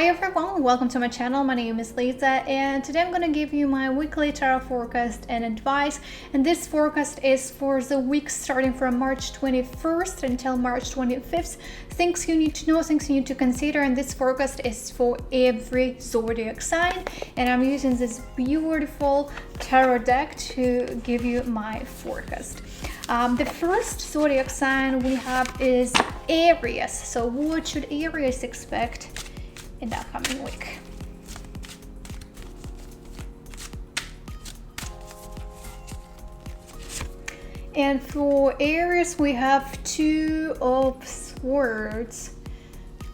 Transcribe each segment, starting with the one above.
everyone, welcome to my channel. My name is Lisa and today I'm going to give you my weekly tarot forecast and advice, and this forecast is for the week starting from March 21st until March 25th. Things you need to know, things you need to consider, and this forecast is for every zodiac sign, and I'm using this beautiful tarot deck to give you my forecast. The first zodiac sign we have is Aries. So what should Aries expect in the upcoming week? And for Aries we have Two of Swords.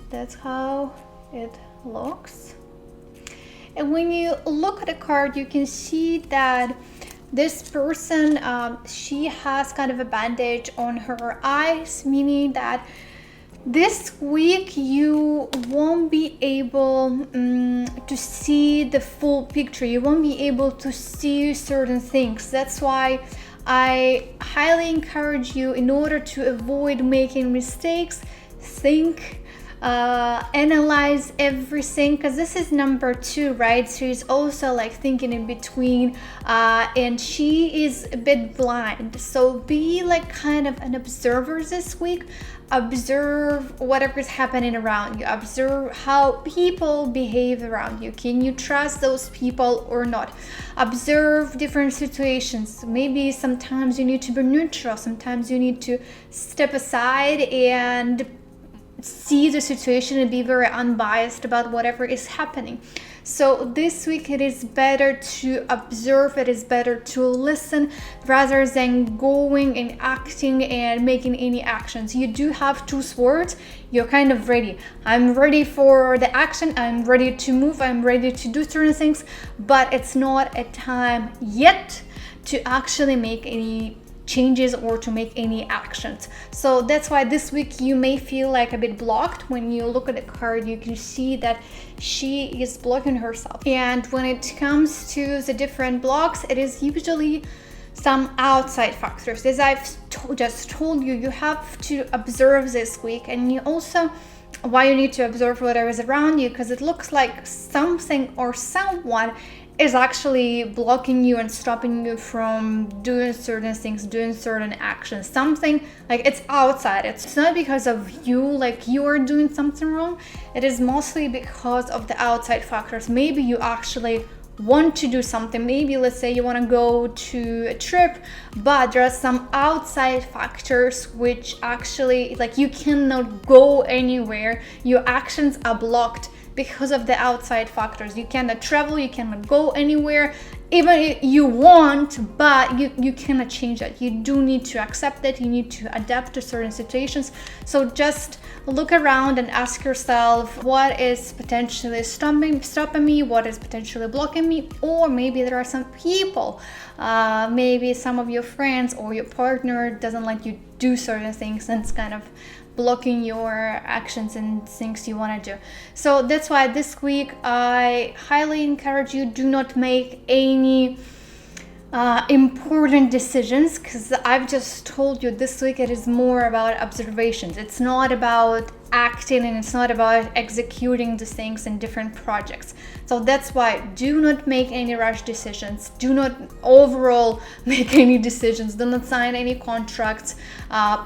That's how it looks. And when you look at the card, you can see that this person, she has kind of a bandage on her eyes, meaning that this week you won't be able to see the full picture. You won't be able to see certain things. That's why I highly encourage you, in order to avoid making mistakes, think, analyze everything, because this is number 2, right? So she's also like thinking in between, and she is a bit blind. So be like kind of an observer this week. Observe whatever is happening around you. Observe how people behave around you. Can you trust those people or not? Observe different situations. Maybe sometimes you need to be neutral. Sometimes you need to step aside and see the situation and be very unbiased about whatever is happening. So this week it is better to observe, it is better to listen rather than going and acting and making any actions. You do have 2 swords, you're kind of ready. I'm ready for the action, I'm ready to move, I'm ready to do certain things, but it's not a time yet to actually make any changes or to make any actions. So that's why this week you may feel like a bit blocked. When you look at the card, you can see that she is blocking herself. And when it comes to the different blocks, it is usually some outside factors. As I've just told you, you have to observe this week, and you also, why you need to observe whatever is around you, because it looks like something or someone is actually blocking you and stopping you from doing certain things, doing certain actions. Something like it's outside. It's not because of you, like you are doing something wrong. It is mostly because of the outside factors. Maybe you actually want to do something. Maybe let's say you want to go to a trip, but there are some outside factors which actually, like, you cannot go anywhere. Your actions are blocked because of the outside factors. You cannot travel, you cannot go anywhere, even if you want, but you cannot change that. You do need to accept it, you need to adapt to certain situations. So just look around and ask yourself, what is potentially stopping me, what is potentially blocking me, or maybe there are some people, maybe some of your friends or your partner doesn't let you do certain things, and it's kind of blocking your actions and things you want to do. So that's why this week I highly encourage you, do not make any important decisions, because I've just told you this week it is more about observations. It's not about acting, and it's not about executing the things in different projects. So that's why do not make any rush decisions. Do not overall make any decisions. Do not sign any contracts.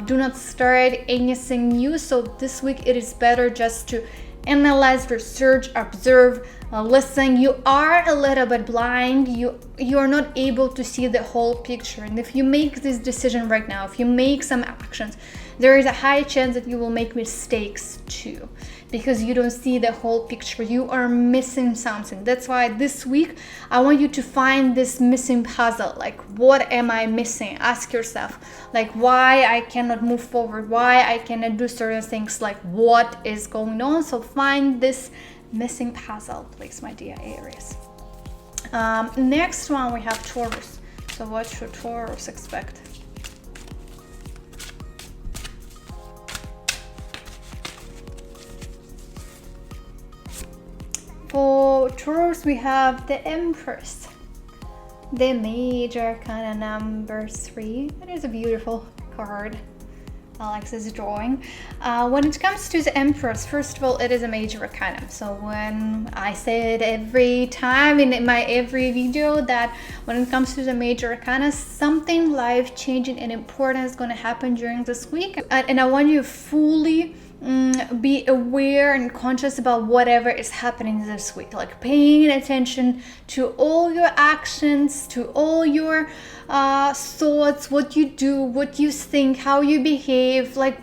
Do not start anything new. So this week it is better just to analyze, research, observe, listen. You are a little bit blind. You are not able to see the whole picture. And if you make this decision right now, if you make some actions, there is a high chance that you will make mistakes too, because you don't see the whole picture. You are missing something. That's why this week I want you to find this missing puzzle. Like, what am I missing? Ask yourself, like, why I cannot move forward, why I cannot do certain things, like what is going on. So find this missing puzzle, please, my dear Aries. Next one we have Taurus. So what should Taurus expect? For Taurus we have the Empress, the major kind of number 3. It is a beautiful card. Alex's drawing. When it comes to the Empress, first of all, it is a major arcana. So when I say it every time in my every video that when it comes to the major arcana, something life-changing and important is going to happen during this week. And I want you to fully be aware and conscious about whatever is happening this week, like paying attention to all your actions, to all your thoughts, what you do, what you think, how you behave, like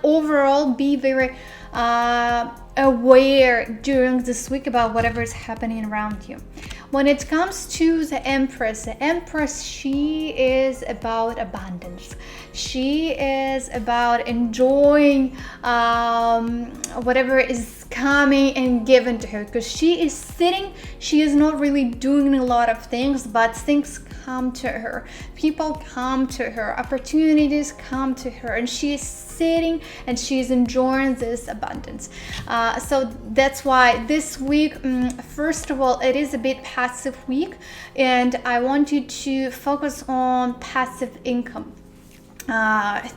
overall be very aware during this week about whatever is happening around you. When it comes to the Empress, she is about abundance. She is about enjoying whatever is coming and given to her, because she is sitting, she is not really doing a lot of things, but things come to her, people come to her, opportunities come to her, and she is sitting and she is enjoying this abundance. So that's why this week, first of all, it is a bit passive week, and I want you to focus on passive income.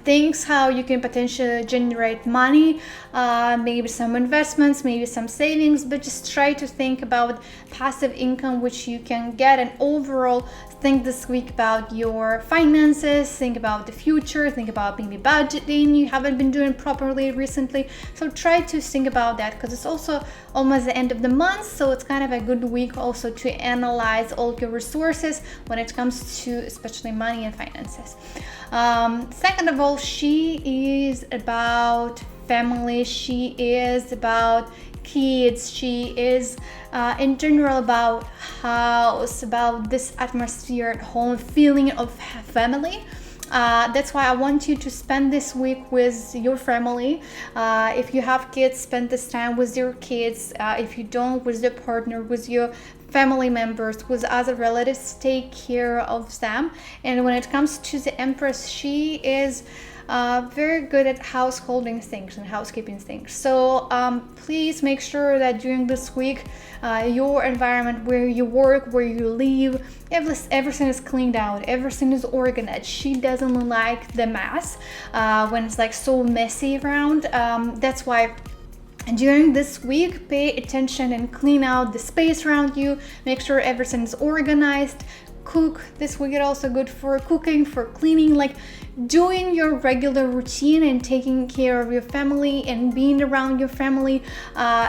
Things how you can potentially generate money, maybe some investments, maybe some savings, but just try to think about passive income which you can get, and overall think this week about your finances, think about the future, think about maybe budgeting you haven't been doing properly recently. So try to think about that, because it's also almost the end of the month, so it's kind of a good week also to analyze all your resources when it comes to especially money and finances. Second of all, she is about family, she is about kids, she is in general about house, about this atmosphere at home, feeling of family. That's why I want you to spend this week with your family. If you have kids, spend this time with your kids. If you don't, with your partner, with your family members, with other relatives, take care of them. And when it comes to the Empress, she is very good at householding things and housekeeping things. So please make sure that during this week, your environment where you work, where you live, everything is cleaned out, everything is organized. She doesn't like the mess when it's like so messy around. That's why during this week, pay attention and clean out the space around you. Make sure everything is organized. Cook. This week is also good for cooking, for cleaning, like doing your regular routine and taking care of your family and being around your family.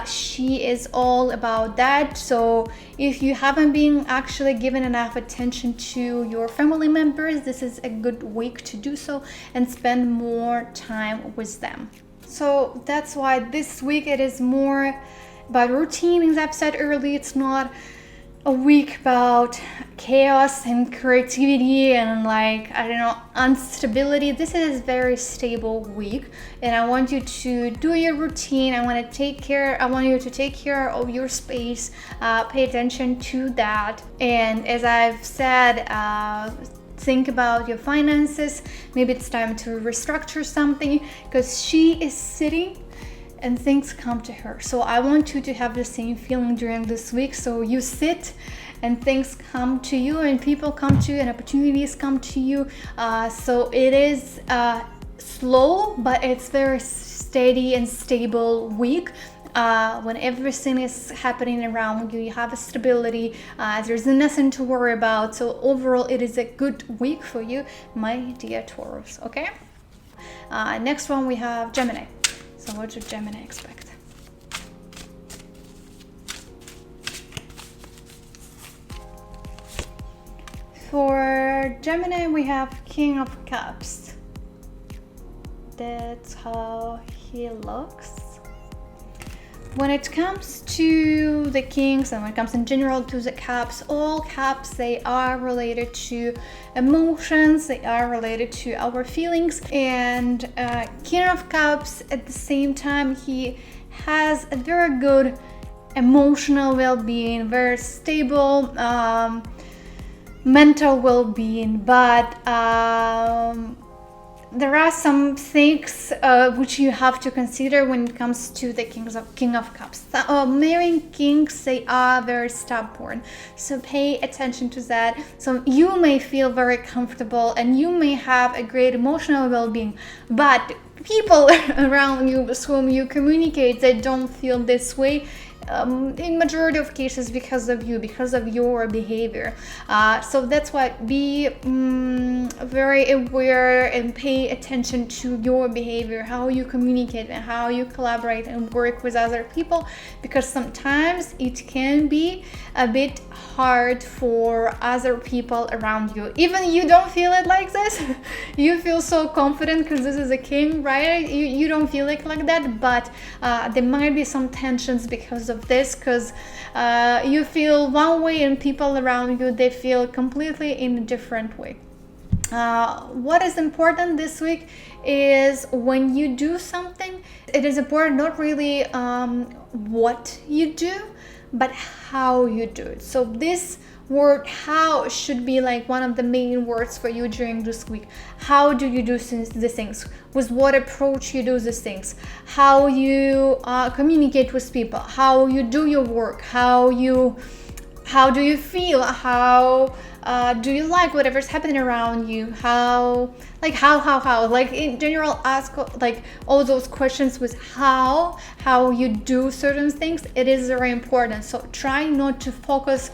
She is all about that. So if you haven't been actually given enough attention to your family members, this is a good week to do so and spend more time with them. So that's why this week it is more about routine. As I've said earlier, it's not a week about chaos and creativity and instability. This is a very stable week, and I want you to do your routine. I want you to take care of your space, pay attention to that. And as I've said, think about your finances. Maybe it's time to restructure something, because she is sitting and things come to her. So I want you to have the same feeling during this week. So you sit and things come to you, and people come to you, and opportunities come to you. So it is slow, but it's very steady and stable week. When everything is happening around you, you have a stability, there's nothing to worry about. So overall, it is a good week for you, my dear Taurus. Okay. Next one, we have Gemini. So what should Gemini expect? For Gemini, we have King of Cups. That's how he looks. When it comes to the kings, and when it comes in general to the cups, all cups, they are related to emotions, they are related to our feelings. And King of Cups, at the same time, he has a very good emotional well-being, very stable mental well-being, but there are some things which you have to consider when it comes to the King of Cups. Marrying kings, they are very stubborn, so pay attention to that. So you may feel very comfortable and you may have a great emotional well-being, but people around you with whom you communicate, they don't feel this way. In majority of cases because of you, because of your behavior. So that's why be very aware and pay attention to your behavior, how you communicate and how you collaborate and work with other people, because sometimes it can be a bit hard for other people around you. Even you don't feel it like this. You feel so confident because this is a king, right? You don't feel it like that, but there might be some tensions because of this, because you feel one way and people around you, they feel completely in a different way. What is important this week is when you do something, it is important not really what you do, but how you do it. So this word how should be like one of the main words for you during this week. How do you do the things? With what approach you do the things? How you communicate with people? How you do your work? How do you feel? How do you like whatever's happening around you? How like in general, ask like all those questions with how you do certain things. It is very important. So try not to focus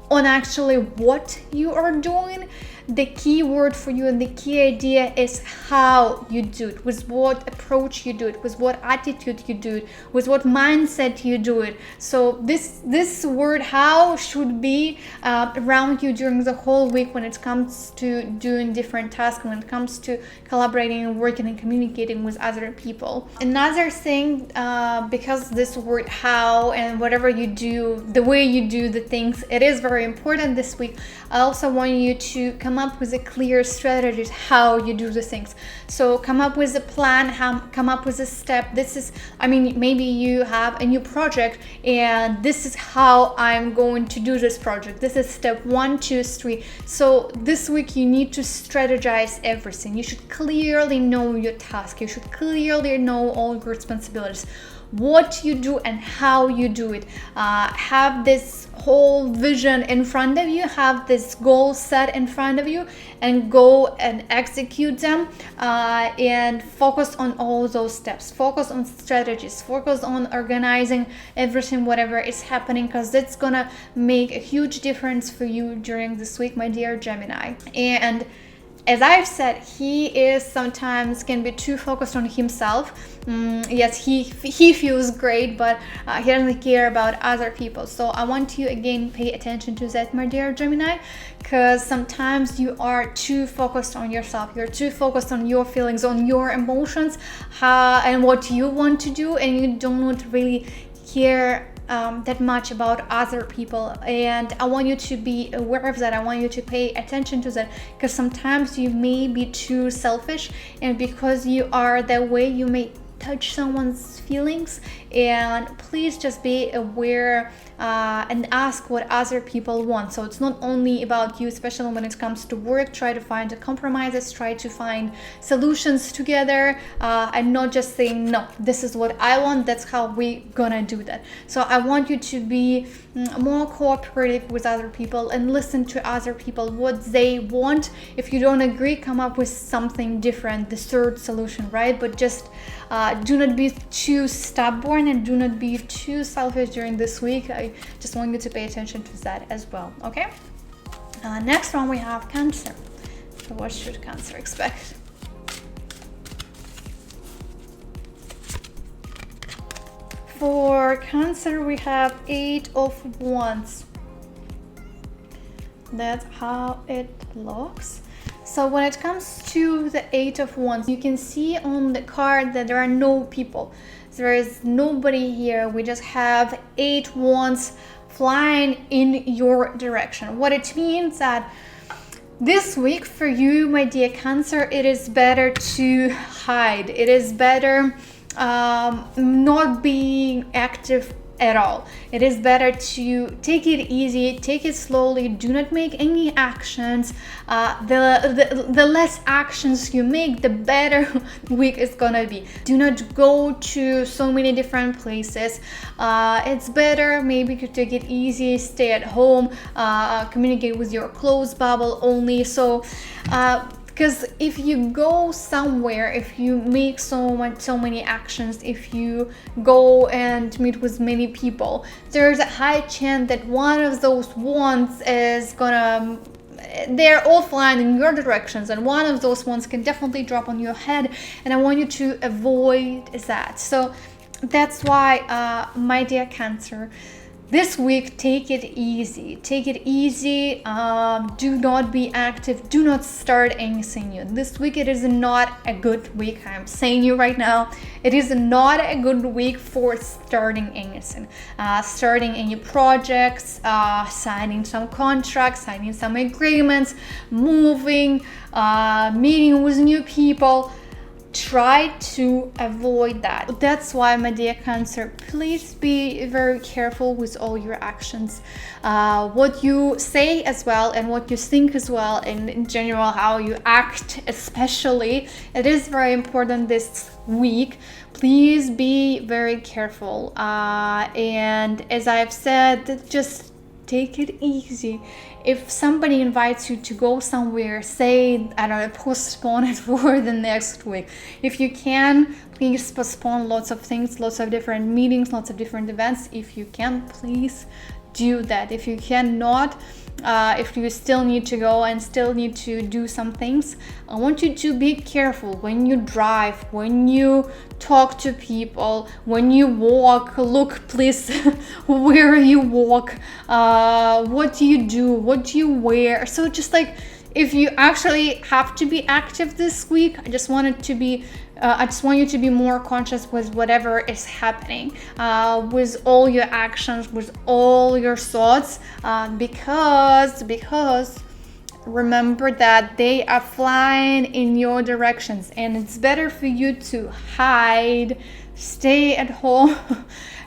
on actually what you are doing. The key word for you and the key idea is how you do it, with what approach you do it, with what attitude you do it, with what mindset you do it. So this word how should be around you during the whole week when it comes to doing different tasks, when it comes to collaborating and working and communicating with other people. Another thing, because this word how and whatever you do, the way you do the things, it is very important this week. I also want you to come up with a clear strategy how you do the things. So come up with a plan, come up with a step. This is, I mean, maybe you have a new project and this is how I'm going to do this project. This is step 1, 2, 3. So this week you need to strategize everything. You should clearly know your task. You should clearly know all your responsibilities, what you do and how you do it. Have this whole vision in front of you, have this goal set in front of you, and go and execute them, and focus on all those steps, focus on strategies, focus on organizing everything, whatever is happening, because that's gonna make a huge difference for you during this week, my dear Gemini. And as I've said, he is sometimes can be too focused on himself. Yes, he feels great, but he doesn't care about other people. So I want you again pay attention to that, my dear Gemini, because sometimes you are too focused on yourself. You're too focused on your feelings, on your emotions, and what you want to do, and you don't really care that much about other people. And I want you to be aware of that. I want you to pay attention to that, because sometimes you may be too selfish, and because you are that way, you may touch someone's feelings. And please just be aware and ask what other people want. So it's not only about you, especially when it comes to work. Try to find compromises, try to find solutions together, and not just saying, no, this is what I want, that's how we gonna do that. So I want you to be more cooperative with other people and listen to other people, what they want. If you don't agree, come up with something different, the third solution, right? But just do not be too stubborn and do not be too selfish during this week. I just want you to pay attention to that as well, okay? Next one we have Cancer. So what should Cancer expect? For Cancer we have 8 of Wands. That's how it looks. So when it comes to the 8 of Wands, you can see on the card that there are no people. There is nobody here. We just have 8 wands flying in your direction. What it means that this week for you, my dear Cancer, it is better to hide. It is better not being active at all. It is better to take it easy, take it slowly, do not make any actions. The less actions you make, the better week is gonna be. Do not go to so many different places. It's better maybe to take it easy, stay at home, communicate with your close bubble only. So because if you go somewhere, if you make so many actions, if you go and meet with many people, there's a high chance that one of those ones is gonna, they're all flying in your directions, and one of those ones can definitely drop on your head, and I want you to avoid that. So that's why, my dear Cancer, this week, take it easy. Take it easy. Do not be active. Do not start anything new. This week, it is not a good week. I'm saying you right now, it is not a good week for starting anything. Starting any projects, signing some contracts, signing some agreements, moving, meeting with new people. Try to avoid that. That's why, my dear Cancer, please be very careful with all your actions, what you say as well, and what you think as well, and in general how you act especially. It is very important this week. Please be very careful, and as I've said, just take it easy. If somebody invites you to go somewhere, say, I don't know, postpone it for the next week. If you can, please postpone lots of things, lots of different meetings, lots of different events. If you can, please do that. If you cannot, if you still need to go and still need to do some things, I want you to be careful when you drive, when you talk to people, when you walk. Look, please, where you walk, what do you do, what do you wear. So just like, if you actually have to be active this week, I just want you to be more conscious with whatever is happening, with all your actions, with all your thoughts, because remember that they are flying in your directions, and it's better for you to hide, stay at home,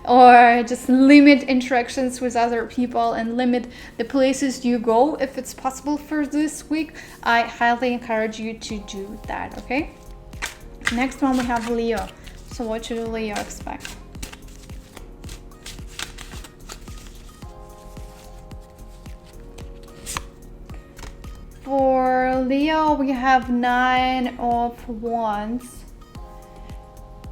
or just limit interactions with other people and limit the places you go if it's possible for this week. I highly encourage you to do that, okay? Next one, we have Leo. So what should Leo expect? For Leo, we have 9 of Wands.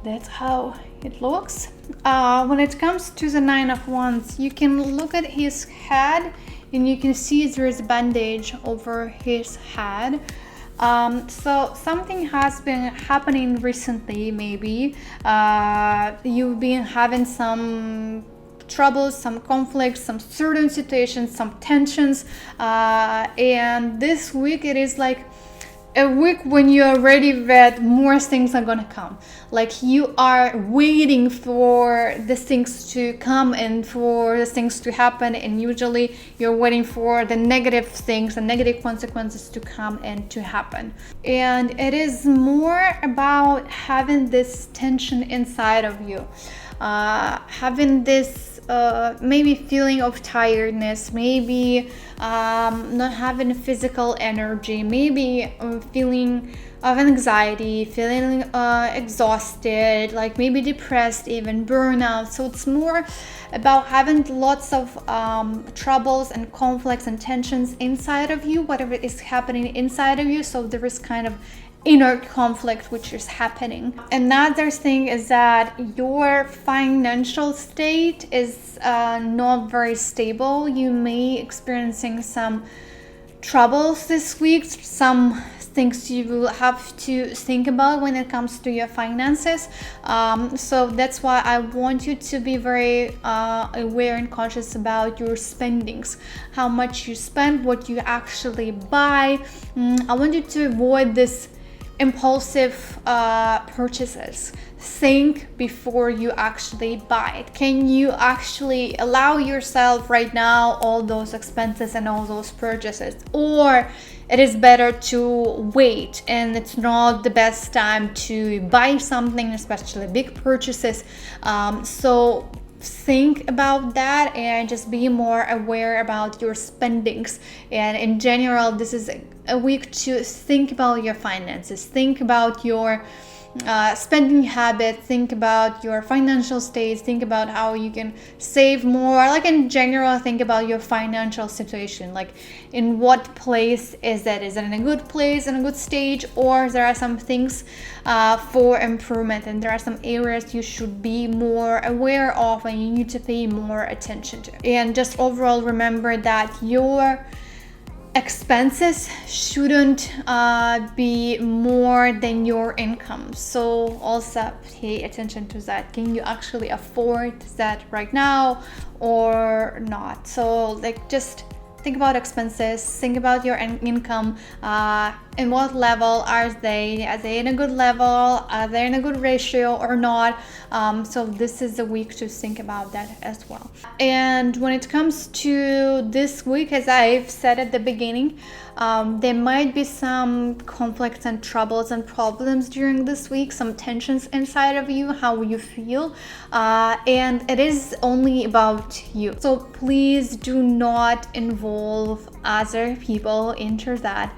That's how it looks. When it comes to the 9 of Wands, you can look at his head and you can see there is a bandage over his head. So something has been happening recently, maybe. You've been having some troubles, some conflicts, some certain situations, some tensions. And this week it is like a week when you are ready that more things are gonna come. Like you are waiting for the things to come and for the things to happen, and usually you're waiting for the negative things, the negative consequences to come and to happen. And it is more about having this tension inside of you, having this maybe feeling of tiredness, maybe not having physical energy, maybe feeling of anxiety, feeling exhausted, like maybe depressed, even burnout. So it's more about having lots of troubles and conflicts and tensions inside of you, whatever is happening inside of you. So there is kind of inner conflict which is happening. Another thing is that your financial state is not very stable. You may experiencing some troubles this week, some things you will have to think about when it comes to your finances. So that's why I want you to be very aware and conscious about your spendings, how much you spend, what you actually buy. I want you to avoid this impulsive purchases. Think before you actually buy it. Can you actually allow yourself right now all those expenses and all those purchases, or it is better to wait and it's not the best time to buy something, especially big purchases? So think about that and just be more aware about your spendings. And in general, this is a week to think about your finances, think about your spending habits, think about your financial states, think about how you can save more. Like in general, think about your financial situation, like in what place is it in a good place, in a good stage, or there are some things for improvement, and there are some areas you should be more aware of and you need to pay more attention to. And just overall remember that your expenses shouldn't be more than your income. So also pay attention to that. Can you actually afford that right now or not? So like just think about expenses, think about your income, and what level are they? Are they in a good level? Are they in a good ratio or not? So this is a week to think about that as well. And when it comes to this week, as I've said at the beginning, there might be some conflicts and troubles and problems during this week, some tensions inside of you, how you feel, and it is only about you. So please do not involve other people into that.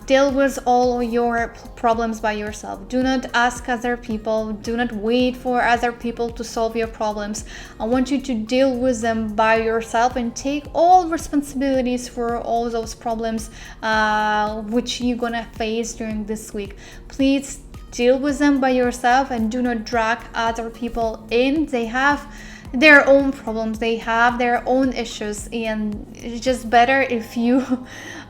Deal with all your problems by yourself. Do not ask other people. Do not wait for other people to solve your problems. I want you to deal with them by yourself and take all responsibilities for all those problems which you're gonna face during this week. Please deal with them by yourself and do not drag other people in. They have their own problems, they have their own issues, and it's just better if you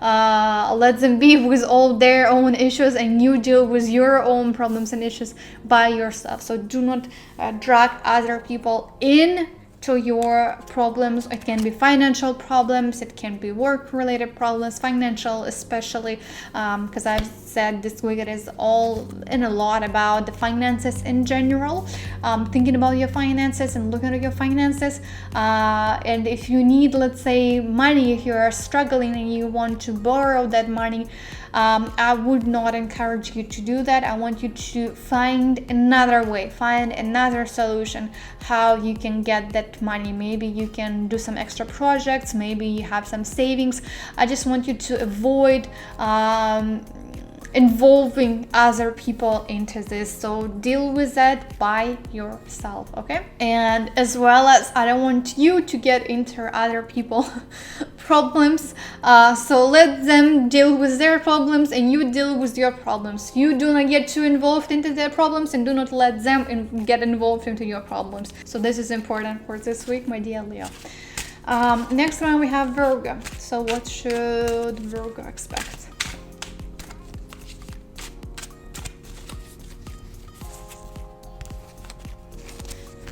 let them be with all their own issues and you deal with your own problems and issues by yourself. So do not drag other people in to your problems. It can be financial problems, it can be work related problems, financial especially, because I've said this week it is all in a lot about the finances in general. Thinking about your finances and looking at your finances, and if you need, let's say, money, if you are struggling and you want to borrow that money, I would not encourage you to do that. I want you to find another way, find another solution how you can get that money. Maybe you can do some extra projects, maybe you have some savings. I just want you to avoid involving other people into this. So deal with that by yourself, okay? And as well as I don't want you to get into other people problems, so let them deal with their problems and you deal with your problems. You do not get too involved into their problems and do not let them get involved into your problems. So this is important for this week, my dear Leo. Next one we have Virgo. So what should Virgo expect?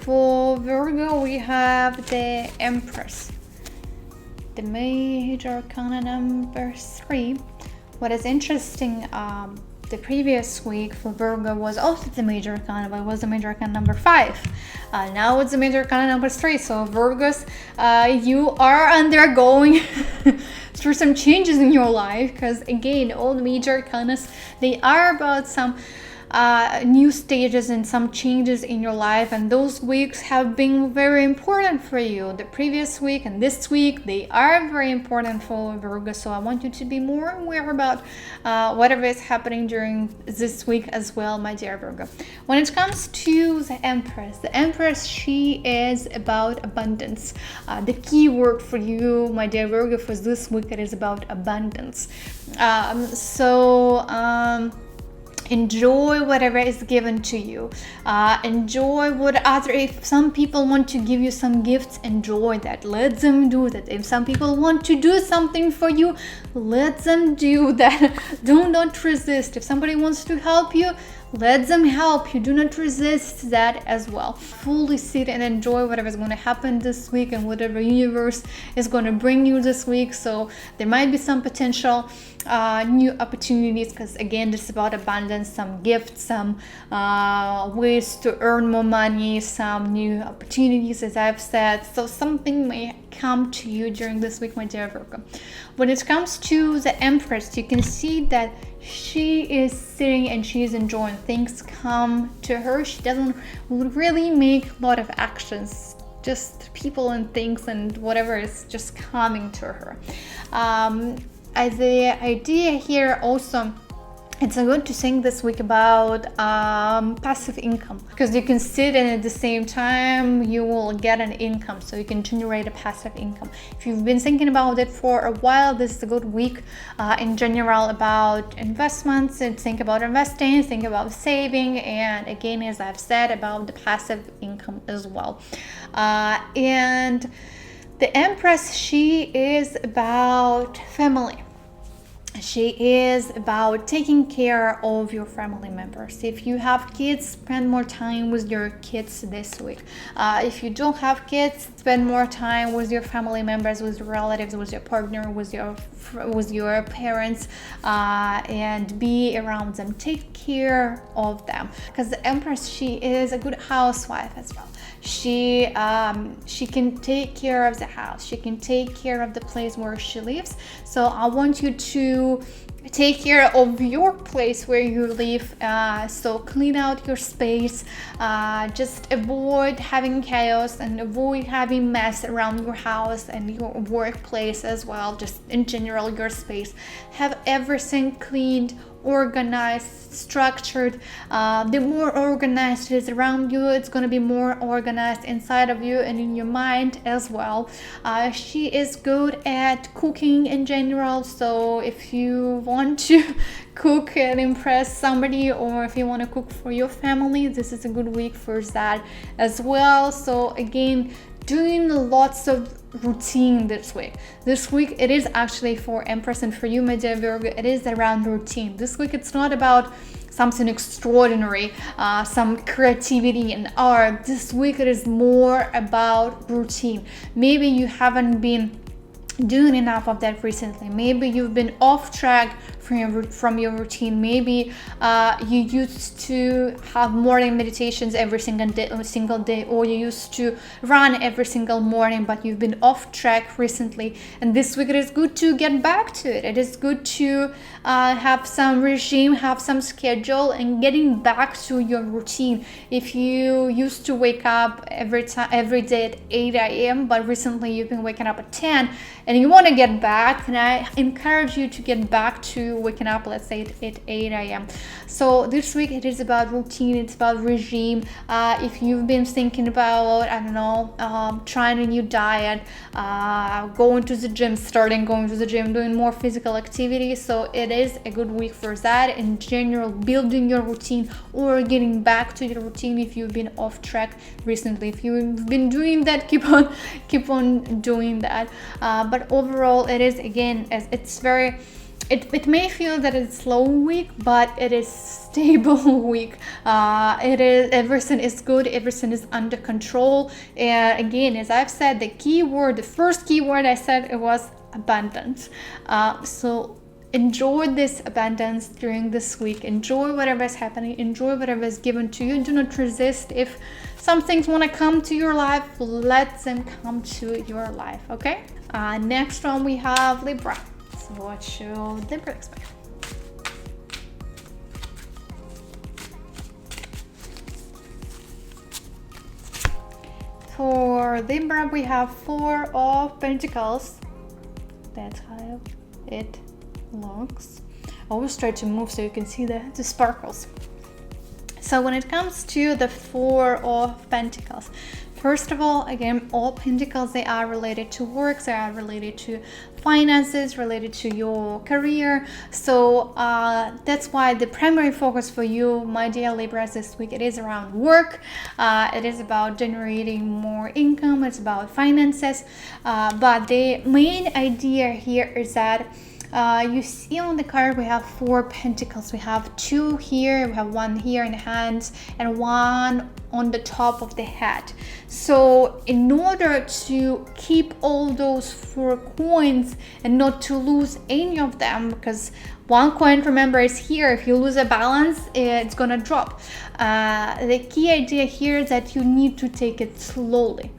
For Virgo, we have the Empress, the major arcana number 3. What is interesting, the previous week for Virgo was also the major arcana, but it was the major arcana number 5. Now it's the major arcana number 3. So Virgos, you are undergoing through some changes in your life, because again, all the major arcanas, they are about some new stages and some changes in your life, and those weeks have been very important for you. The previous week and this week, they are very important for Virgo, so I want you to be more aware about whatever is happening during this week as well, my dear Virgo. When it comes to the Empress, she is about abundance. The key word for you, my dear Virgo, for this week, it is about abundance. Enjoy whatever is given to you. Enjoy if some people want to give you some gifts, enjoy that. Let them do that. If some people want to do something for you, let them do that. Do not resist. If somebody wants to help you, let them help you. Do not resist that as well. Fully sit and enjoy whatever is going to happen this week and whatever universe is going to bring you this week. So there might be some potential new opportunities, because again, this is about abundance, some gifts, some ways to earn more money, some new opportunities, as I've said. So something may come to you during this week, my dear Virgo. When it comes to the Empress, you can see that she is sitting and she is enjoying. Things come to her. She doesn't really make a lot of actions just people and things and whatever is just coming to her. As the idea here also, it's good to think this week about passive income, because you can sit and at the same time you will get an income, so you can generate a passive income. If you've been thinking about it for a while, this is a good week in general about investments, and think about investing, think about saving, and again, as I've said, about the passive income as well. And the Empress, she is about family. She is about taking care of your family members. If you have kids, spend more time with your kids this week. If you don't have kids, spend more time with your family members, with your relatives, with your partner, with your parents, and be around them. Take care of them, because the Empress, she is a good housewife as well. She can take care of the house. She can take care of the place where she lives. So I want you to take care of your place where you live. So clean out your space. Just avoid having chaos and avoid having mess around your house and your workplace as well. Just in general, your space. Have everything cleaned, organized, structured. The more organized it is around you, it's going to be more organized inside of you and in your mind as well. She is good at cooking in general, so if you want to cook and impress somebody, or if you want to cook for your family, this is a good week for that as well. So again, doing lots of routine this week. This week it is actually for Empress, and for you, my dear Virgo, it is around routine. This week it's not about something extraordinary, some creativity and art. This week it is more about routine. Maybe you haven't been doing enough of that recently. Maybe you've been off track from your routine. Maybe you used to have morning meditations every single day, or you used to run every single morning, but you've been off track recently. And this week it is good to get back to it. It is good to have some regime, have some schedule, and getting back to your routine. If you used to wake up every day at 8 a.m., but recently you've been waking up at 10, and you want to get back, and I encourage you to get back to waking up, let's say, at 8 a.m. So this week it is about routine, it's about regime. If you've been thinking about, I don't know, trying a new diet, going to the gym, doing more physical activity, so it is a good week for that. In general, building your routine or getting back to your routine if you've been off track recently. If you've been doing that, keep on doing that. But overall, it is, again, as it's very, it may feel that it's slow week, but it is stable week. It is, everything is good, everything is under control. And again, as I've said, the first keyword I said, it was abundance. So enjoy this abundance during this week. Enjoy whatever is happening. Enjoy whatever is given to you. Do not resist. If some things want to come to your life, let them come to your life. Okay. Next one we have Libra. So what should Libra expect? For Libra, we have 4 of Pentacles. That's how it looks. I always try to move so you can see the sparkles. So when it comes to the 4 of Pentacles, first of all, again, all Pentacles, they are related to work, they are related to finances, related to your career. So that's why the primary focus for you, my dear Libras, this week, it is around work. It is about generating more income. It's about finances. But the main idea here is that you see on the card we have 4 Pentacles. We have 2 here, we have 1 here in the hands, and 1 on the top of the head. So in order to keep all those 4 coins and not to lose any of them, because 1 coin, remember, is here. If you lose a balance, it's gonna drop. The key idea here is that you need to take it slowly.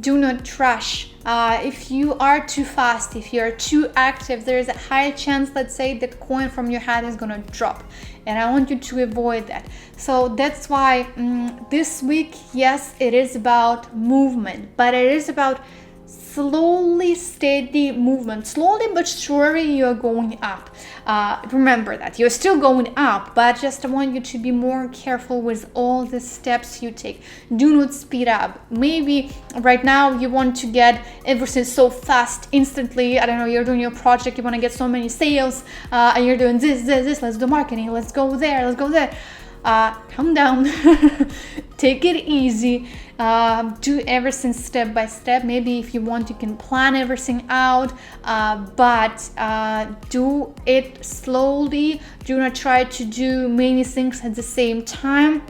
Do not rush. If you are too fast, if you are too active, there is a high chance, let's say, that coin from your hand is gonna drop, and I want you to avoid that. So that's why this week, yes, it is about movement, but it is about slowly, steady movement. Slowly but surely you're going up. Remember that you're still going up, but just I want you to be more careful with all the steps you take. Do not speed up. Maybe right now you want to get everything so fast, instantly. I don't know, you're doing your project, you want to get so many sales, and you're doing this, let's do marketing, let's go there. Calm down. Take it easy. Do everything step by step. Maybe if you want, you can plan everything out, but do it slowly. Do not try to do many things at the same time.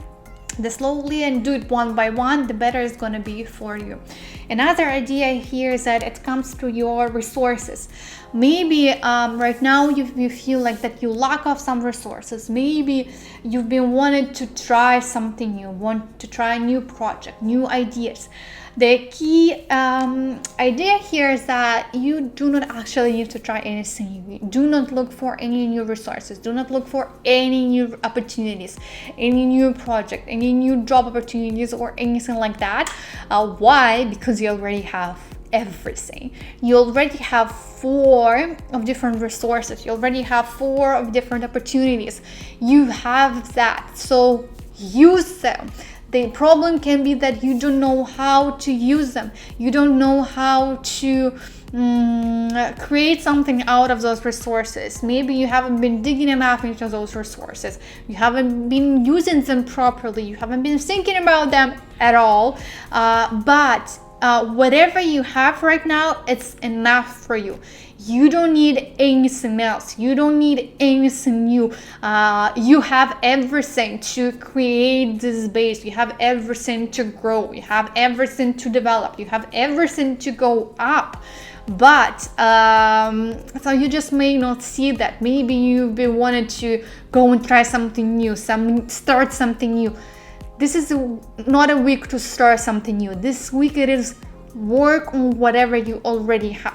The slowly and do it one by one, the better it's going to be for you. Another idea here is that it comes to your resources. Maybe right now you feel like that you lack of some resources. Maybe you've been wanting to try something new, want to try a new project, new ideas. The key idea here is that you do not actually need to try anything new. Do not look for any new resources. Do not look for any new opportunities, any new project, any new job opportunities, or anything like that. Why? Because you already have everything. You already have 4 of different resources. You already have 4 of different opportunities. You have that, so use them. The problem can be that you don't know how to use them. You don't know how to create something out of those resources. Maybe you haven't been digging enough into those resources. You haven't been using them properly. You haven't been thinking about them at all. But whatever you have right now, it's enough for you. You don't need anything else. You don't need anything new. You have everything to create this base. You have everything to grow. You have everything to develop. You have everything to go up. But so you just may not see that. Maybe you've been wanting to go and try something new, start something new. This is not a week to start something new. This week it is work on whatever you already have.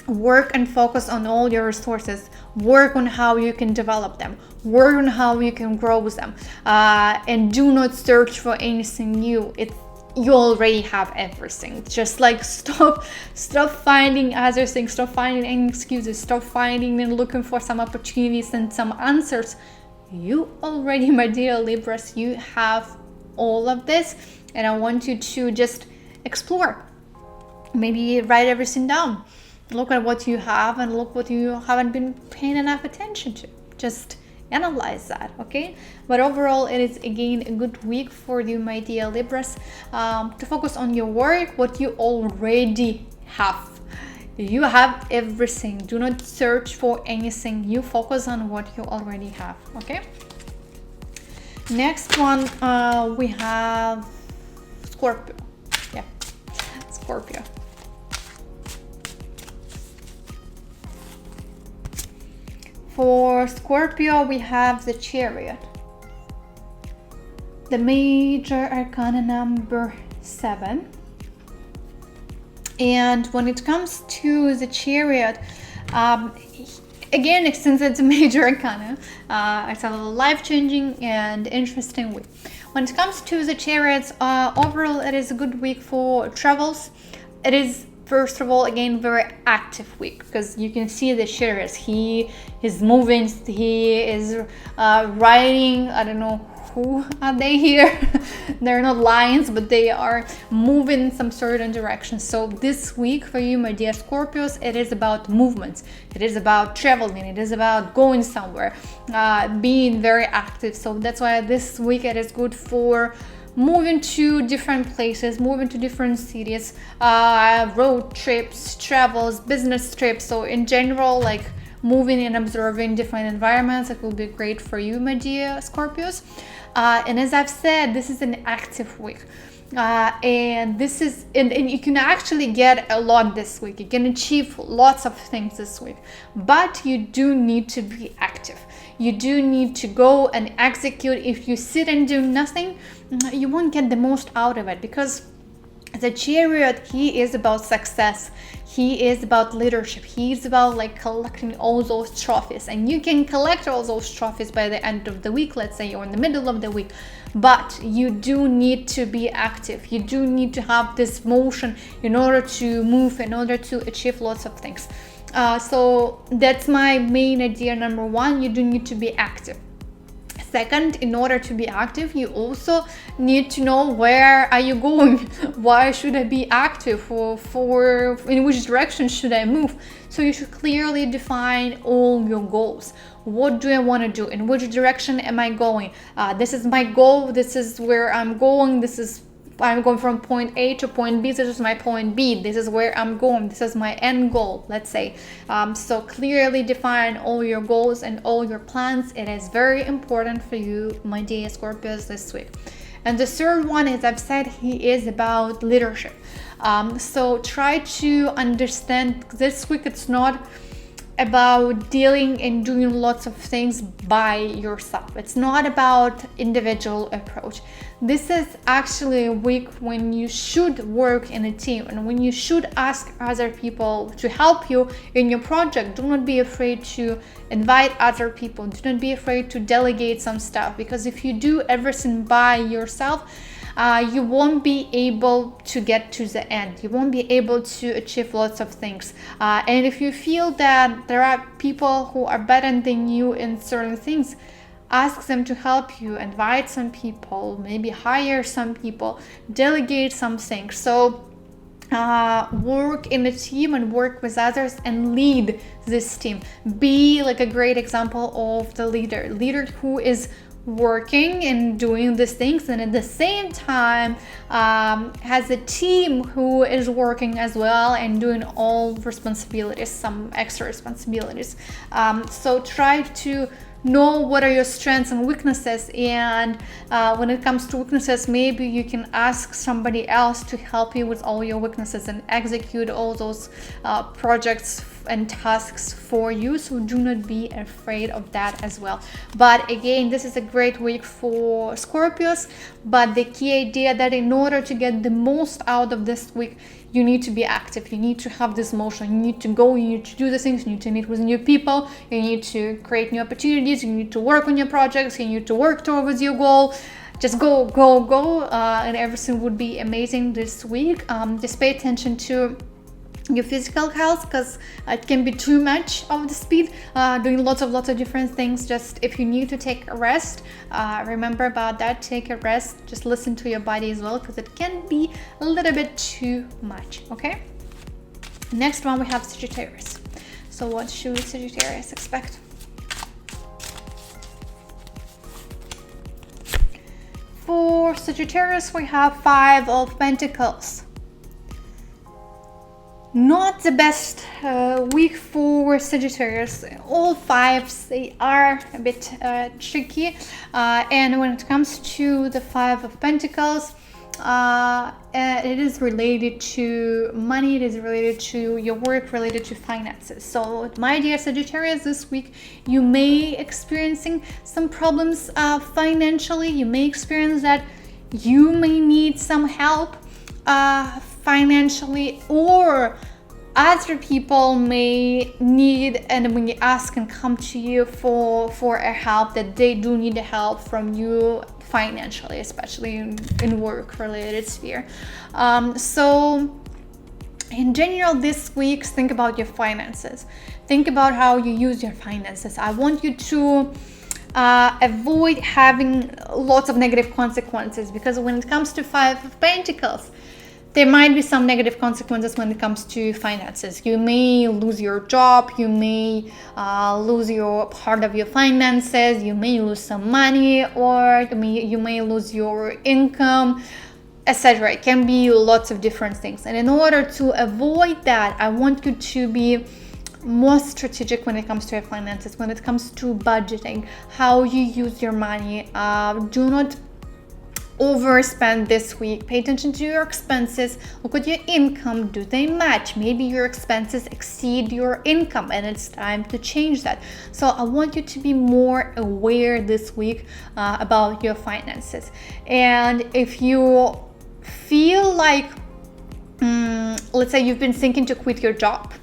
Work and focus on all your resources. Work on how you can develop them. Work on how you can grow them. And do not search for anything new. You already have everything. Just like stop finding other things. Stop finding any excuses. Stop finding and looking for some opportunities and some answers. You already, my dear Libras, you have all of this, and I want you to just explore. Maybe write everything down. Look at what you have and look what you haven't been paying enough attention to. Just analyze that, okay? But overall, it is again a good week for you, my dear Libras, to focus on your work, what you already have. You have everything. Do not search for anything. You focus on what you already have, okay? Next one, we have Scorpio. Yeah, Scorpio. For Scorpio, we have the Chariot, the major arcana number 7. And when it comes to the Chariot, again, since it's a major arcana, it's a life-changing and interesting week. When it comes to the Chariots, overall, it is a good week for travels. It is, first of all, again, very active week, because you can see the Chariot. He is moving, he is riding, I don't know who are they here. They're not lions, but they are moving in some certain direction. So this week for you, my dear Scorpios, it is about movements. It is about traveling. It is about going somewhere, being very active. So that's why this week it is good for moving to different places, moving to different cities, road trips, travels, business trips. So in general, like moving and observing different environments, it will be great for you, my dear Scorpios. And as I've said, this is an active week. And this is, and you can actually get a lot this week. You can achieve lots of things this week, but you do need to be active. You do need to go and execute. If you sit and do nothing, you won't get the most out of it, because The Chariot, he is about success. He is about leadership. He is about like collecting all those trophies, and you can collect all those trophies by the end of the week, let's say, or in the middle of the week. But you do need to be active. You do need to have this motion in order to move, in order to achieve lots of things. So that's my main idea. Number one, you do need to be active. Second, in order to be active, you also need to know where are you going. Why should I be active? For in which direction should I move? So you should clearly define all your goals. What do I want to do? In which direction am I going? This is my goal. This is where I'm going. I'm going from point A to point B. This is my point B. This is where I'm going. This is my end goal, let's say. So clearly define all your goals and all your plans. It is very important for you, my dear Scorpios, this week. And the third one, as I've said, he is about leadership. So try to understand this week it's not about dealing and doing lots of things by yourself. It's not about individual approach. This is actually a week when you should work in a team and when you should ask other people to help you in your project. Do not be afraid to invite other people. Do not be afraid to delegate some stuff, because if you do everything by yourself, you won't be able to get to the end. You won't be able to achieve lots of things. And if you feel that there are people who are better than you in certain things, ask them to help you, invite some people, maybe hire some people, delegate some things. So work in a team and work with others and lead this team. Be like a great example of the leader who is working and doing these things, and at the same time has a team who is working as well and doing all responsibilities, some extra responsibilities. So try to know what are your strengths and weaknesses, and when it comes to weaknesses, maybe you can ask somebody else to help you with all your weaknesses and execute all those projects and tasks for you. So do not be afraid of that as well. But again, this is a great week for Scorpios, but the key idea that in order to get the most out of this week, you need to be active. You need to have this motion. You need to go, you need to do the things, you need to meet with new people, you need to create new opportunities, you need to work on your projects, you need to work towards your goal. Just go, and everything would be amazing this week. Just pay attention to your physical health, because it can be too much of the speed, doing lots of different things. Just if you need to take a rest, remember about that. Take a rest, just listen to your body as well, because it can be a little bit too much. Okay, next one we have Sagittarius. So what should Sagittarius expect? For Sagittarius we have 5 of Pentacles. Not the best week for Sagittarius. All 5s, they are a bit tricky, and when it comes to the 5 of Pentacles, it is related to money, it is related to your work, related to finances. So my dear Sagittarius, this week you may experiencing some problems financially. You may experience that you may need some help financially, or other people may need, and when you ask and come to you for a help, that they do need help from you financially, especially in work related sphere. So in general, this week, think about your finances. Think about how you use your finances. I want you to avoid having lots of negative consequences, because when it comes to 5 of Pentacles, there might be some negative consequences when it comes to finances. You may lose your job, you may lose your part of your finances, you may lose some money, or you may lose your income, etc. It can be lots of different things. And in order to avoid that, I want you to be more strategic when it comes to your finances, when it comes to budgeting, how you use your money. Do not overspend this week. Pay attention to your expenses. Look at your income. Do they match? Maybe your expenses exceed your income and it's time to change that. So I want you to be more aware this week about your finances. And if you feel like let's say you've been thinking to quit your job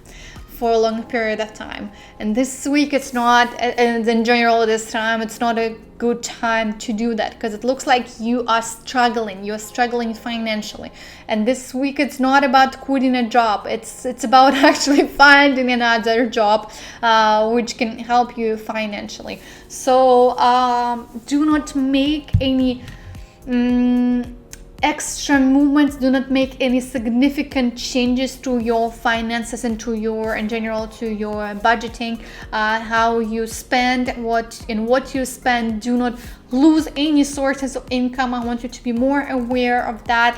for a long period of time, and this week it's not, and in general this time it's not a good time to do that, because it looks like you're struggling financially. And this week it's not about quitting a job, it's about actually finding another job which can help you financially. So do not make any extra movements, do not make any significant changes to your finances and to your, in general, to your budgeting, how you spend, what you spend. Do not lose any sources of income. I want you to be more aware of that.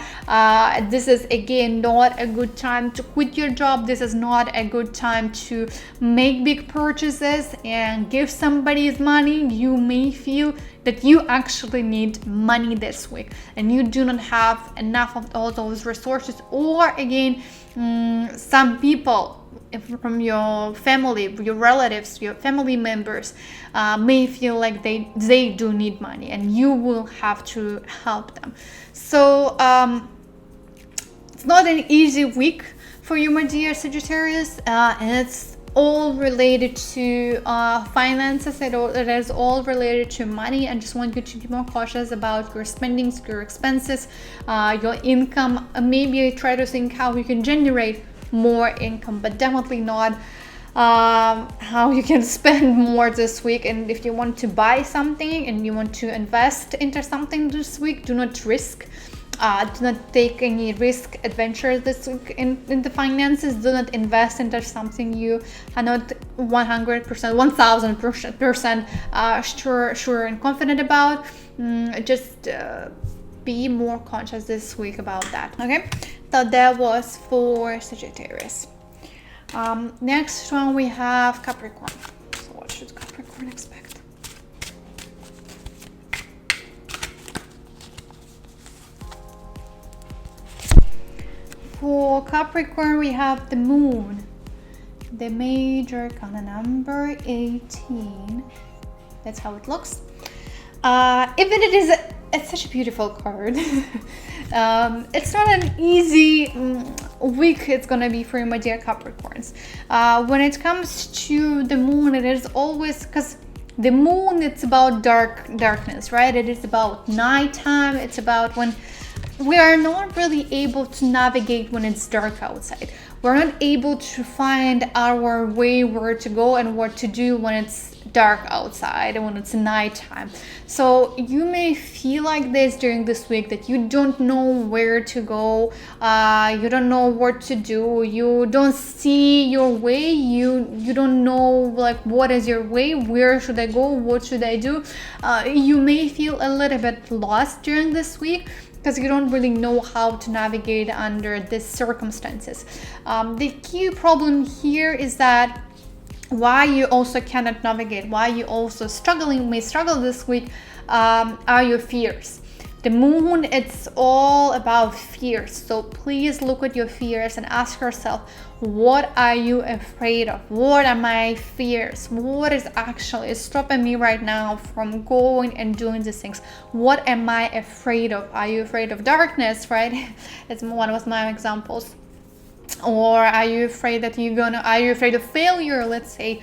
This is again not a good time to quit your job. This is not a good time to make big purchases and give somebody's money. You may feel that you actually need money this week and you do not have enough of all those resources, or again, some people from your family, your relatives, your family members may feel like they do need money and you will have to help them. So it's not an easy week for you, my dear Sagittarius, and it's all related to finances. It is all related to money. I just want you to be more cautious about your spendings, your expenses, your income. Maybe try to think how you can generate more income, but definitely not how you can spend more this week. And if you want to buy something and you want to invest into something this week, do not risk. Do not take any risk adventures this week in the finances. Do not invest into something you are not 100%, 1000% sure and confident about. Just be more conscious this week about that. Okay, so that was for Sagittarius. Next one we have Capricorn. So what should Capricorn expect? For Capricorn, we have the moon, the major kind of number 18. That's how it looks. Even it is it's such a beautiful card. It's not an easy week it's gonna be for you, my dear Capricorns. When it comes to the moon, it is always, because the moon, it's about darkness, right? It is about nighttime. It's about when we are not really able to navigate when it's dark outside. We're not able to find our way, where to go and what to do when it's dark outside and when it's nighttime. So you may feel like this during this week, that you don't know where to go, you don't know what to do, you don't see your way, you don't know like what is your way, where should I go, what should I do. You may feel a little bit lost during this week, because you don't really know how to navigate under these circumstances. The key problem here is that why you also cannot navigate, why you also may struggle this week, are your fears. The moon, it's all about fears. So please look at your fears and ask yourself, what are you afraid of? What are my fears? What is actually stopping me right now from going and doing these things? What am I afraid of? Are you afraid of darkness, right? It's one of my examples. Or are you afraid that are you afraid of failure, let's say?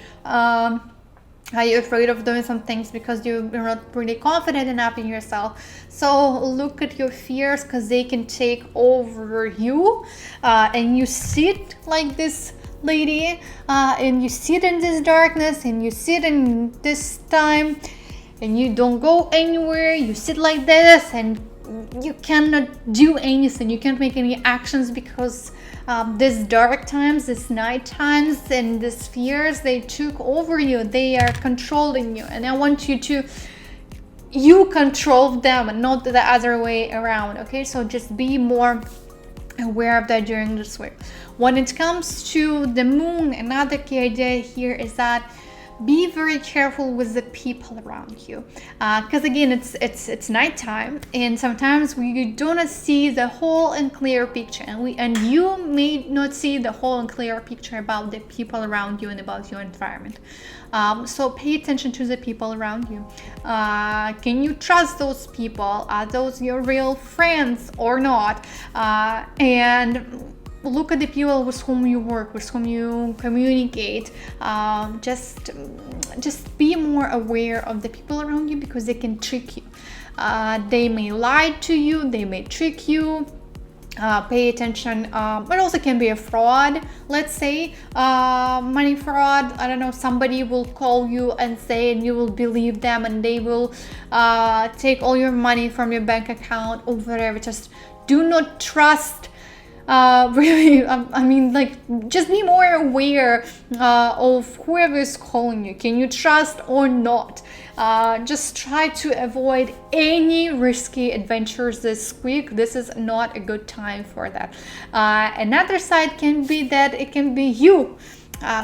Are you afraid of doing some things because you're not really confident enough in yourself? So look at your fears, because they can take over you, and you sit like this lady, and you sit in this darkness, and you sit in this time, and you don't go anywhere. You sit like this, and you cannot do anything. You can't make any actions, because these dark times, these night times, and these fears, they took over you. They are controlling you, and I want you to control them and not the other way around. Okay, so just be more aware of that during this week. When it comes to the moon, another key idea here is that be very careful with the people around you, because again, it's nighttime, and sometimes we do not see the whole and clear picture, and you may not see the whole and clear picture about the people around you and about your environment. So pay attention to the people around you. Can you trust those people? Are those your real friends or not? And look at the people with whom you work, with whom you communicate. Just be more aware of the people around you, because they can trick you. They may lie to you, they may trick you. Pay attention. It also can be a fraud. Let's say money fraud. I don't know, somebody will call you and say, and you will believe them, and they will take all your money from your bank account or whatever. Just do not trust. Really, I mean, like, just be more aware of whoever is calling you. Can you trust or not? Just try to avoid any risky adventures this week. This is not a good time for that. Another side can be that it can be you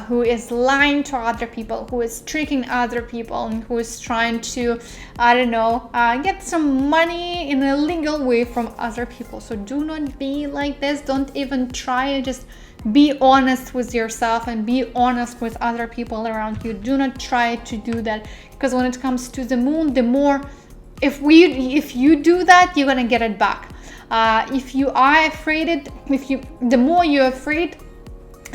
who is lying to other people, who is tricking other people, and who is trying to, I don't know, get some money in a legal way from other people. So do not be like this. Don't even try. Just be honest with yourself and be honest with other people around you. Do not try to do that, because when it comes to the moon, the more, if you do that, you're gonna get it back. If you are afraid, the more you're afraid,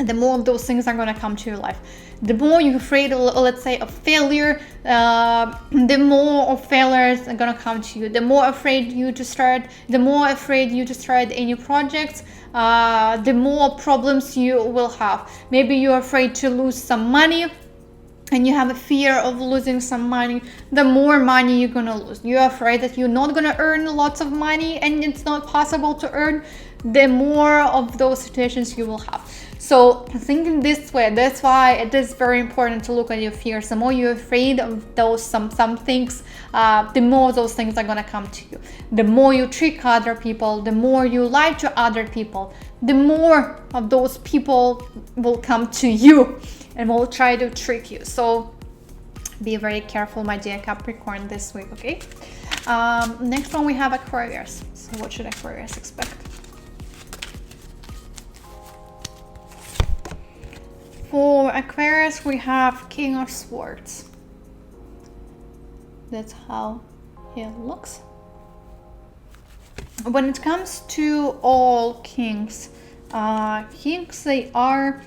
the more of those things are going to come to your life. The more you're afraid, let's say, of failure, the more of failures are going to come to you. The more afraid you to start any projects, the more problems you will have. Maybe you're afraid to lose some money, and you have a fear of losing some money. The more money you're gonna lose, you're afraid that you're not gonna earn lots of money and it's not possible to earn, the more of those situations you will have. So thinking this way, that's why it is very important to look at your fears. The more you're afraid of those some things, the more those things are gonna come to you. The more you trick other people, the more you lie to other people, the more of those people will come to you and will try to trick you. So be very careful, my dear Capricorn, this week, okay? Next one we have Aquarius. So what should Aquarius expect? For Aquarius, we have King of Swords. That's how he looks. When it comes to all kings, they are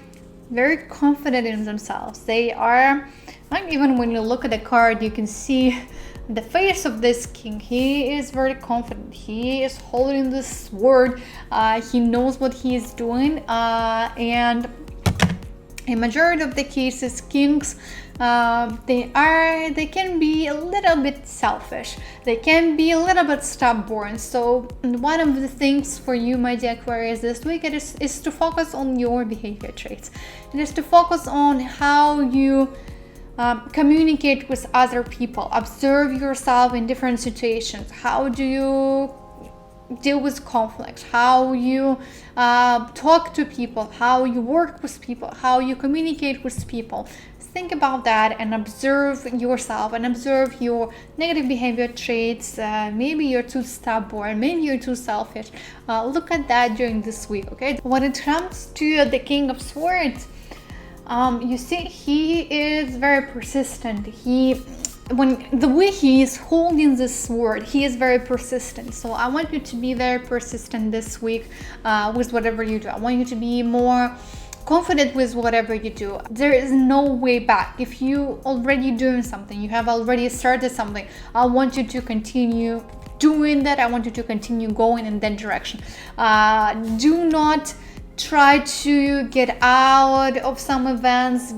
very confident in themselves. They are, like, even when you look at the card, you can see the face of this king. He is very confident. He is holding this sword. He knows what he is doing, and in majority of the cases, kings, they can be a little bit selfish. They can be a little bit stubborn. So one of the things for you, my dear Aquarius, this week is to focus on your behavior traits. It is to focus on how you communicate with other people. Observe yourself in different situations. How do you deal with conflicts, how you talk to people, how you work with people, how you communicate with people. Think about that and observe yourself and observe your negative behavior traits. Maybe you're too stubborn, maybe you're too selfish. Look at that during this week, okay? When it comes to the King of Swords, you see, he is very persistent. When the way he is holding this sword, he is very persistent. So I want you to be very persistent this week with whatever you do. I want you to be more confident with whatever you do. There is no way back. If you already doing something, you have already started something, I want you to continue doing that. I want you to continue going in that direction. Do not try to get out of some events,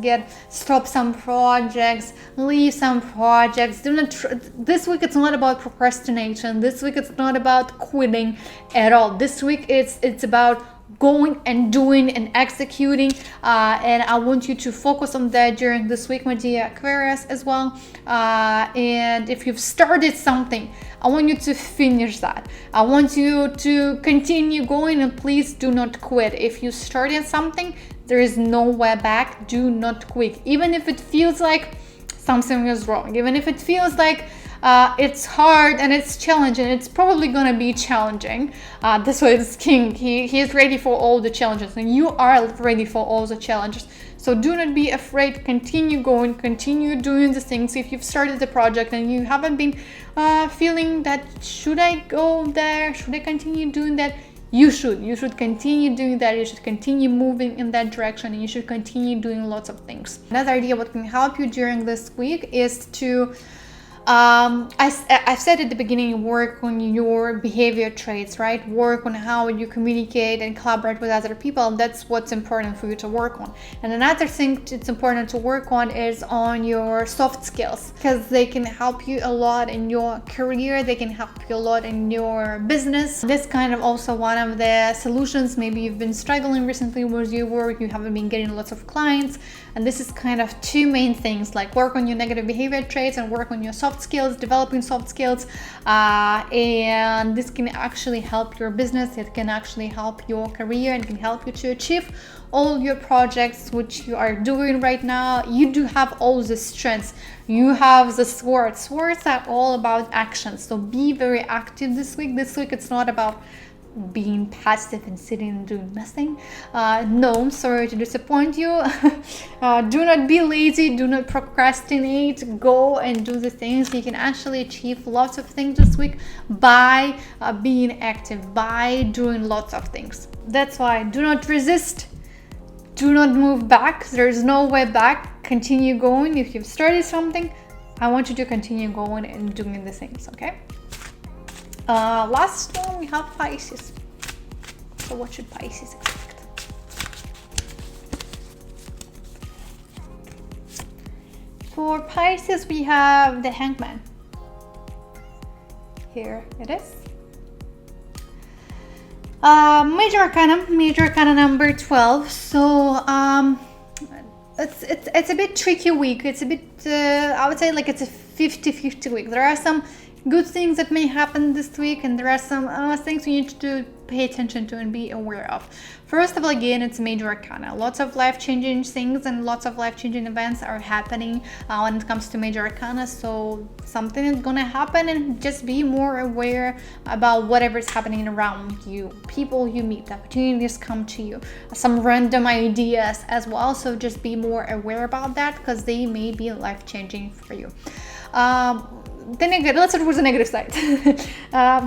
stop some projects, leave some projects. This week it's not about procrastination. This week it's not about quitting at all. This week it's about going and doing and executing, and I want you to focus on that during this week, my dear Aquarius, as well. And if you've started something, I want you to finish that. I want you to continue going, and please do not quit. If you started something, there is no way back. Do not quit, even if it feels like something is wrong, even if it feels like it's hard and it's challenging. It's probably gonna be challenging. That's why this king, he is ready for all the challenges, and you are ready for all the challenges. So do not be afraid. Continue going, continue doing the things. If you've started the project and you haven't been feeling that, should I go there, should I continue doing that, you should continue doing that. You should continue moving in that direction, and you should continue doing lots of things. Another idea what can help you during this week is to I said at the beginning, work on your behavior traits, right? Work on how you communicate and collaborate with other people. That's what's important for you to work on. And another thing it's important to work on is on your soft skills, because they can help you a lot in your career. They can help you a lot in your business. This kind of also one of the solutions. Maybe you've been struggling recently with your work. You haven't been getting lots of clients. And this is kind of two main things, like work on your negative behavior traits and work on your soft skills, developing soft skills. And this can actually help your business. It can actually help your career and can help you to achieve all your projects which you are doing right now. You do have all the strengths. You have the swords. Swords are all about action. So be very active this week. This week it's not about being passive and sitting and doing nothing. No, I'm sorry to disappoint you. Do not be lazy, do not procrastinate. Go and do the things. You can actually achieve lots of things this week by being active, by doing lots of things. That's why do not resist, do not move back. There's no way back. Continue going. If you've started something, I want you to continue going and doing the things, okay? Last one, we have Pisces. So what should Pisces expect? For Pisces, we have the Hangman. Here it is. Major Arcana number 12. So it's a bit tricky week. It's a bit I would say like it's a 50-50 week. There are some good things that may happen this week, and there are some things you need to pay attention to and be aware of. First of all, again, it's major arcana. Lots of life-changing things and lots of life-changing events are happening when it comes to major arcana. So something is gonna happen, and just be more aware about whatever is happening around you. People you meet, opportunities come to you, some random ideas as well. So just be more aware about that, because they may be life-changing for you. Let's start with the negative side.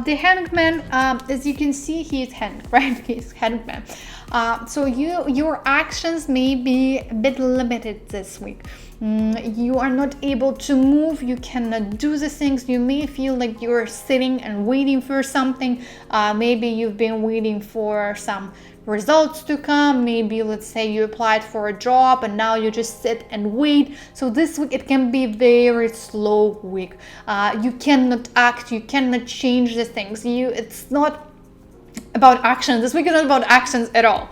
The Hangman, as you can see, he is hanged, right? He's Hangman. So your actions may be a bit limited this week. You are not able to move. You cannot do the things. You may feel like you're sitting and waiting for something. Maybe you've been waiting for some results to come. Maybe let's say you applied for a job and now you just sit and wait. So this week it can be very slow week. You cannot act, you cannot change the things. It's not about actions. This week is not about actions at all.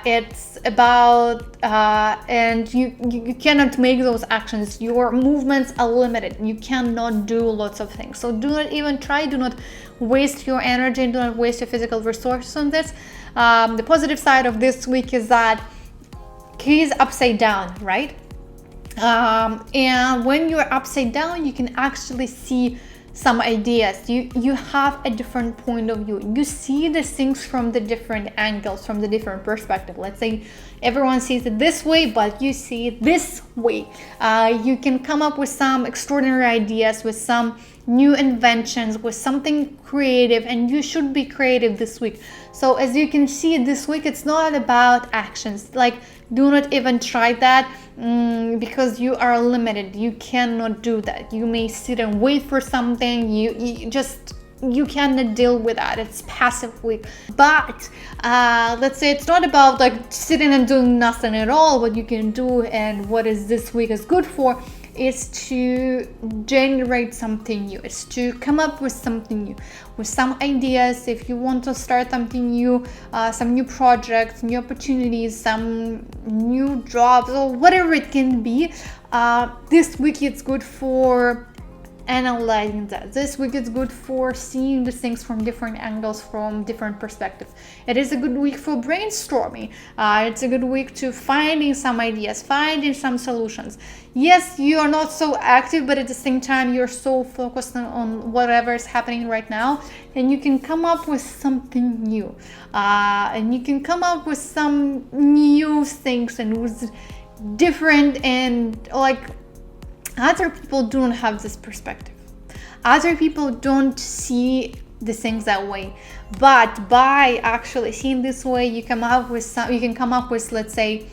It's about and you cannot make those actions. Your movements are limited. You cannot do lots of things. So do not even try. Do not waste your energy. Do not waste your physical resources on this. The positive side of this week is that he is upside down, right? And when you're upside down, you can actually see some ideas. You have a different point of view. You see the things from the different angles, from the different perspective. Let's say everyone sees it this way, but you see it this way. You can come up with some extraordinary ideas, with some new inventions, with something creative, and you should be creative this week. So as you can see this week, it's not about actions. Like, do not even try that because you are limited. You cannot do that. You may sit and wait for something. You cannot deal with that. It's passive week. But let's say it's not about like sitting and doing nothing at all. What you can do and what is this week is good for is to generate something new. It's to come up with something new, with some ideas. If you want to start something new, some new projects, new opportunities, some new jobs, or whatever it can be, this week it's good for analyzing that. This week it's good for seeing the things from different angles, from different perspectives. It is a good week for brainstorming. It's a good week to finding some ideas, finding some solutions. Yes, you are not so active, but at the same time you're so focused on whatever is happening right now, and you can come up with something new, and you can come up with some new things and with different, and like other people don't have this perspective. Other people don't see the things that way. But by actually seeing this way, you come up with you can come up with, let's say,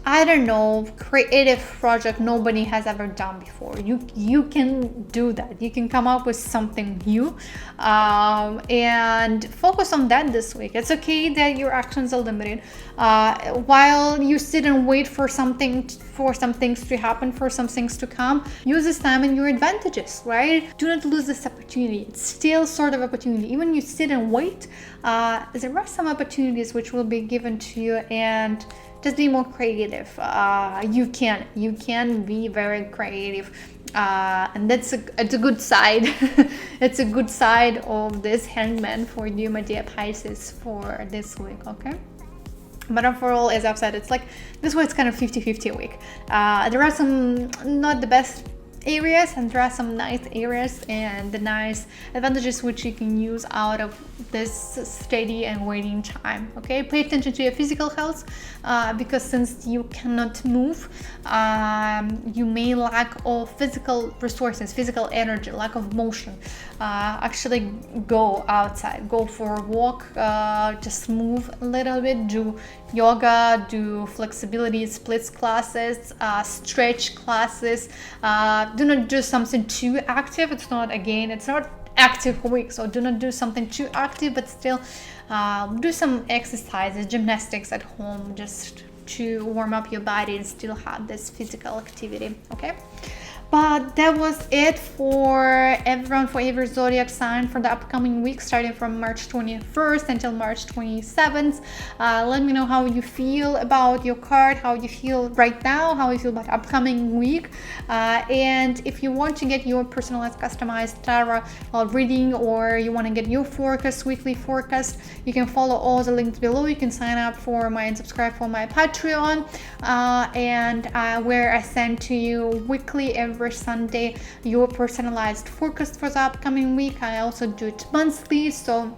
I don't know, creative project nobody has ever done before. You can do that. You can come up with something new, and focus on that this week. It's okay that your actions are limited. While you sit and wait for some things to happen, for some things to come, use this time in your advantages, right? Do not lose this opportunity. It's still sort of opportunity. Even you sit and wait, there are some opportunities which will be given to you, and just be more creative. You can be very creative, and it's a good side. It's a good side of this Hangman for you, my dear Pisces, for this week. Okay. But overall, as I've said, it's like this way, it's kind of 50-50 a week. There are some not the best areas, and there are some nice areas and the nice advantages which you can use out of this steady and waiting time. Okay, pay attention to your physical health, because since you cannot move, you may lack of physical resources, physical energy, lack of motion. Actually go outside, go for a walk, just move a little bit, do yoga, do flexibility splits classes, stretch classes. Do not do something too active. It's not active week, so do not do something too active, but still do some exercises, gymnastics at home, just to warm up your body and still have this physical activity. Okay, but that was it for everyone, for every zodiac sign for the upcoming week, starting from March 21st until March 27th. Let me know how you feel about your card, how you feel right now, how you feel about upcoming week, and if you want to get your personalized customized tarot reading, or you want to get your forecast, weekly forecast, you can follow all the links below. You can sign up for and subscribe for my Patreon, and where I send to you weekly, every Sunday, your personalized forecast for the upcoming week. I also do it monthly, so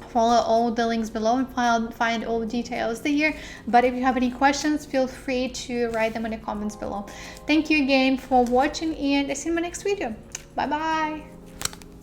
follow all the links below and find all the details there. But if you have any questions, feel free to write them in the comments below. Thank you again for watching, and I see you in my next video. Bye bye.